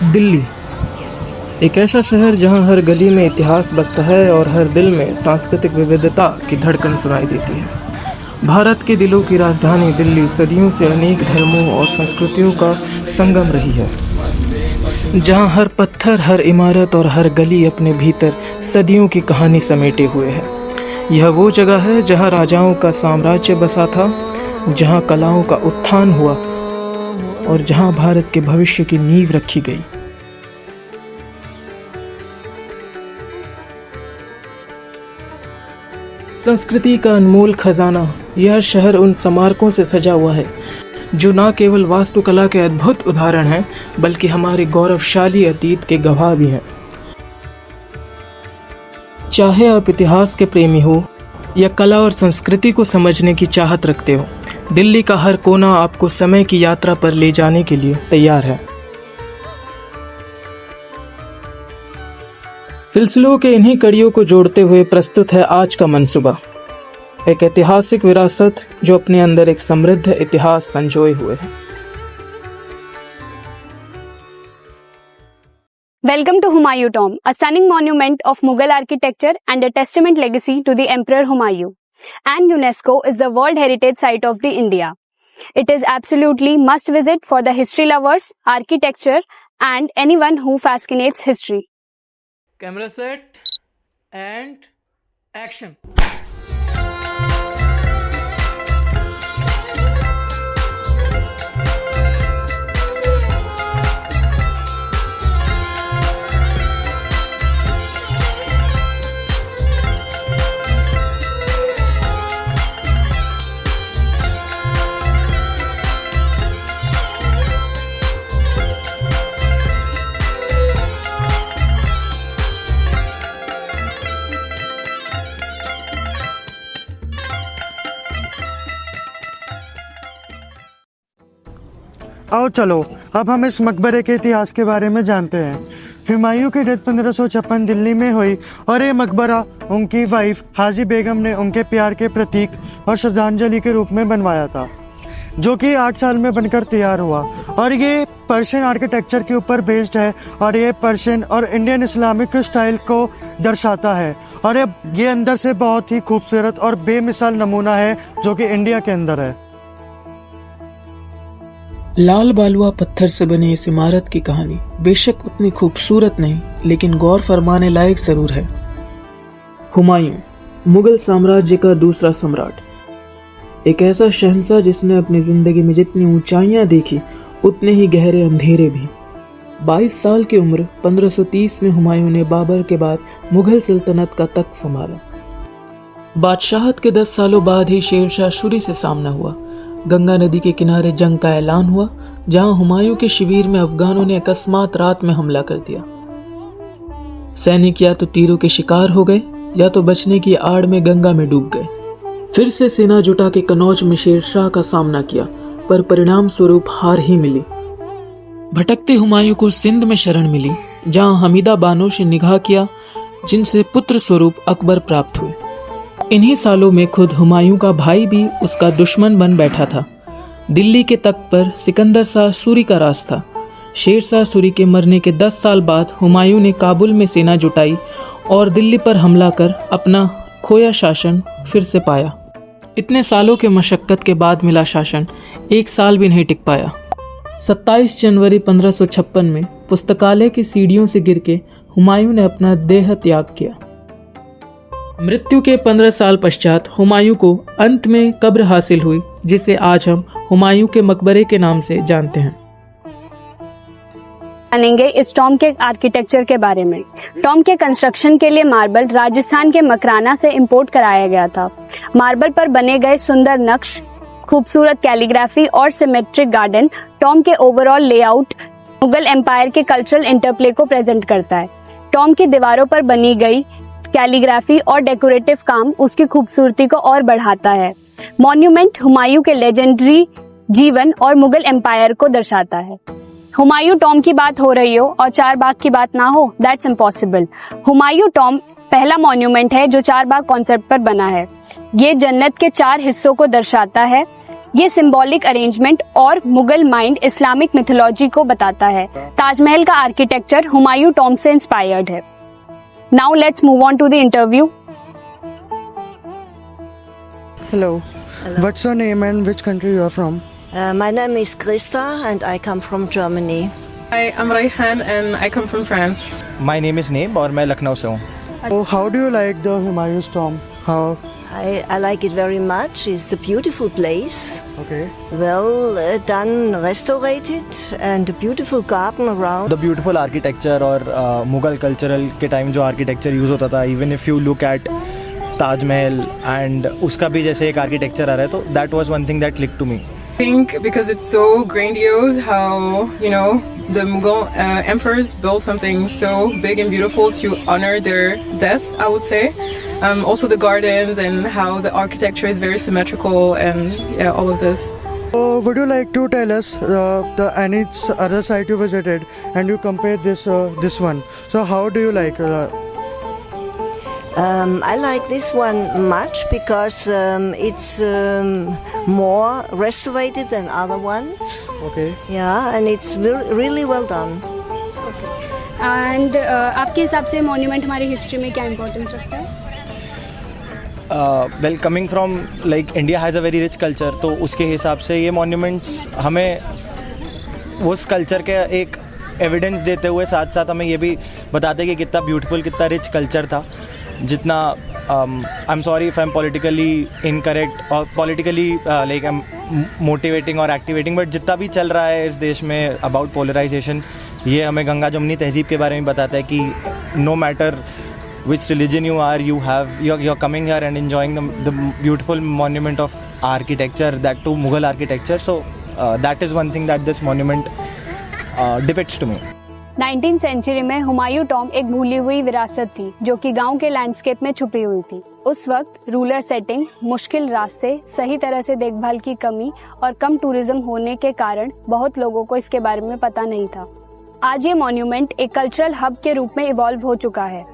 दिल्ली एक ऐसा शहर जहां हर गली में इतिहास बसता है और हर दिल में सांस्कृतिक विविधता की धड़कन सुनाई देती है। भारत के दिलों की राजधानी दिल्ली सदियों से अनेक धर्मों और संस्कृतियों का संगम रही है, जहां हर पत्थर, हर इमारत और हर गली अपने भीतर सदियों की कहानी समेटे हुए है। यह वो जगह है जहां राजाओं का साम्राज्य बसा था, जहां कलाओं का उत्थान हुआ और जहां भारत के भविष्य की नींव रखी गई। संस्कृति का अनमोल खजाना, यह शहर उन स्मारकों से सजा हुआ है जो न केवल वास्तुकला के अद्भुत उदाहरण हैं, बल्कि हमारे गौरवशाली अतीत के गवाह भी हैं। चाहे आप इतिहास के प्रेमी हो या कला और संस्कृति को समझने की चाहत रखते हो, दिल्ली का हर कोना आपको समय की यात्रा पर ले जाने के लिए तैयार है। सिलसिलों के इन्हीं कड़ियों को जोड़ते हुए प्रस्तुत है आज का मंसूबा, एक ऐतिहासिक विरासत जो अपने अंदर एक समृद्ध इतिहास संजोए हुए है। Welcome to Humayun Tomb, a stunning monument of Mughal architecture and a testament legacy to the Emperor Humayun. And UNESCO is the World Heritage Site of the India. It is absolutely must visit for the history lovers, architecture and anyone who fascinates history. Camera set and action. आओ चलो अब हम इस मकबरे के इतिहास के बारे में जानते हैं। हुमायूं की डेथ 1556 दिल्ली में हुई और ये मकबरा उनकी वाइफ हाजी बेगम ने उनके प्यार के प्रतीक और श्रद्धांजलि के रूप में बनवाया था, जो कि 8 साल में बनकर तैयार हुआ। और ये पर्शियन आर्किटेक्चर के ऊपर बेस्ड है और ये पर्शियन और इंडियन इस्लामिक स्टाइल को दर्शाता है। और ये अंदर से बहुत ही खूबसूरत और बेमिसाल नमूना है जो कि इंडिया के अंदर है। लाल बालुआ पत्थर से बनी इस इमारत की कहानी बेशक उतनी खूबसूरत नहीं, लेकिन गौर फरमाने लायक जरूर है। हुमायूं, मुगल साम्राज्य का दूसरा सम्राट, एक ऐसा शहंशाह जिसने अपनी जिंदगी में जितनी ऊंचाइयां देखी उतने ही गहरे अंधेरे भी। 22 साल की उम्र 1530 में हुमायूं ने बाबर के बाद मुगल सल्तनत का तख्त संभाला। बादशाहत के 10 सालों बाद ही शेरशाह सूरी से सामना हुआ। गंगा नदी के किनारे जंग का ऐलान हुआ, जहां हुमायूं के शिविर में अफगानों ने अकस्मात रात में हमला कर दिया। सैनिक या तो तीरों के शिकार हो गए या तो बचने की आड़ में गंगा में डूब गए। फिर से सेना जुटा के कनौज में शेरशाह का सामना किया, पर परिणाम स्वरूप हार ही मिली। भटकते हुमायूं को सिंध में शरण मिली, जहां हमीदा बानो से निगाह किया, जिनसे पुत्र स्वरूप अकबर प्राप्त हुए। इन्हीं सालों में खुद हुमायूं का भाई भी उसका दुश्मन बन बैठा था। दिल्ली के तख्त पर सिकंदर शाह सूरी का राज था। शेरशाह सूरी के मरने के 10 साल बाद हुमायूं ने काबुल में सेना जुटाई और दिल्ली पर हमला कर अपना खोया शासन फिर से पाया। इतने सालों के मशक्कत के बाद मिला शासन 1 साल भी नहीं टिक पाया। 27 जनवरी 1556 में पुस्तकालय की सीढ़ियों से गिर के हुमायूं ने अपना देह त्याग किया। मृत्यु के 15 साल पश्चात हुमायूं को अंत में कब्र हासिल हुई, जिसे आज हम हुमायूं के मकबरे के नाम से जानते हैं। जानेंगे इस टॉम के आर्किटेक्चर के बारे में। टॉम के कंस्ट्रक्शन के लिए मार्बल राजस्थान के मकराना से इंपोर्ट कराया गया था। मार्बल पर बने गए सुंदर नक्श, खूबसूरत कैलीग्राफी और सिमेट्रिक गार्डन टॉम के ओवरऑल लेआउट मुगल एम्पायर के कल्चरल इंटरप्ले को प्रेजेंट करता है। टॉम की दीवारों पर बनी गई कैलीग्राफी और डेकोरेटिव काम उसकी खूबसूरती को और बढ़ाता है। मॉन्यूमेंट हुमायूं के लेजेंडरी जीवन और मुगल एम्पायर को दर्शाता है। हुमायूं टॉम की बात हो रही हो और चारबाग की बात ना हो, दैट्स इम्पॉसिबल। हुमायूं टॉम पहला मॉन्यूमेंट है जो चारबाग कॉन्सेप्ट पर बना है। ये जन्नत के 4 हिस्सों को दर्शाता है। ये सिंबॉलिक अरेंजमेंट और मुगल माइंड इस्लामिक मिथोलॉजी को बताता है। ताजमहल का आर्किटेक्चर हुमायूं टॉम्ब से इंस्पायर्ड है। Now let's move on to the interview. Hello. What's your name and which country you are from? My name is Christa and I come from Germany. Hi, I'm Raihan and I come from France. My name is name और मैं लखनऊ से हूँ। Oh, how do you like the Humayun's tomb? How? I like it very much. It's a beautiful place, Okay. well done, restorated, and a beautiful garden around. The beautiful architecture और Mughal cultural के time जो architecture use होता था, even if you look at Taj Mahal and उसका भी जैसे एक architecture आ रहा है, तो that was one thing that click to me. I think because it's so grandiose how, the Mughal emperors built something so big and beautiful to honor their death, I would say. Also the gardens and how the architecture is very symmetrical and yeah, all of this. So, would you like to tell us any other site you visited and you compare this one? So, how do you like? I like this one much because it's more restorated than other ones. Okay. Yeah, and it's really well done. And आपके हिसाब से monument हमारी history में क्या importance रखता है? Well coming from like India has a very rich culture, तो उसके हिसाब से ये मॉन्यूमेंट्स हमें उस कल्चर के एक एविडेंस देते हुए साथ साथ हमें ये भी बताते कि कितना ब्यूटीफुल, कितना रिच कल्चर था। जितना I am sorry if I am politically incorrect और politically like I am motivating और एक्टिवेटिंग, बट जितना भी चल रहा है इस देश में अबाउट पोलराइजेशन, ये हमें गंगा जमुनी तहजीब के बारे में बताता है कि no matter which religion you are, you're coming here and enjoying the beautiful monument of architecture, that too Mughal architecture. So that is one thing that this monument depicts to me. 19th century में Humayun tomb एक भूली हुई विरासत थी जो कि गांव के लैंडस्केप में छुपी हुई थी। उस वक्त रूरल सेटिंग, मुश्किल रास्ते, सही तरह से देखभाल की कमी और कम टूरिज्म होने के कारण बहुत लोगों को इसके बारे में पता नहीं था। आज ये मॉन्यूमेंट एक कल्चरल हब के रूप में इवॉल्व हो चुका है।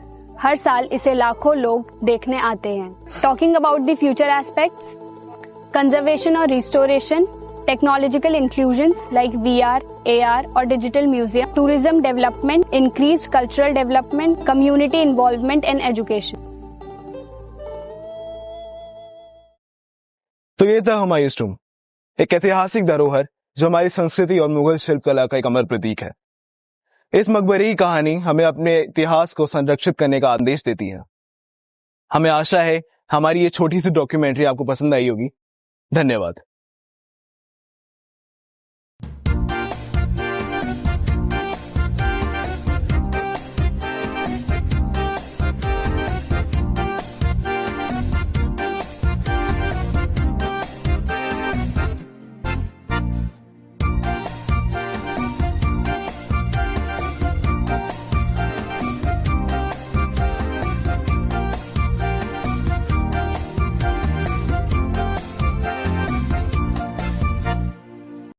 हर साल इसे लाखों लोग देखने आते हैं। Talking about the future aspects, conservation और restoration, technological inclusions like VR, AR और digital museum, tourism development, increase cultural development, community involvement and education. तो ये था हुमायूंस टॉम्ब, एक ऐतिहासिक धरोहर जो हमारी संस्कृति और मुगल शिल्पकला का एक अमर प्रतीक है। इस मकबरे की कहानी हमें अपने इतिहास को संरक्षित करने का आदेश देती है। हमें आशा है हमारी ये छोटी सी डॉक्यूमेंट्री आपको पसंद आई होगी। धन्यवाद।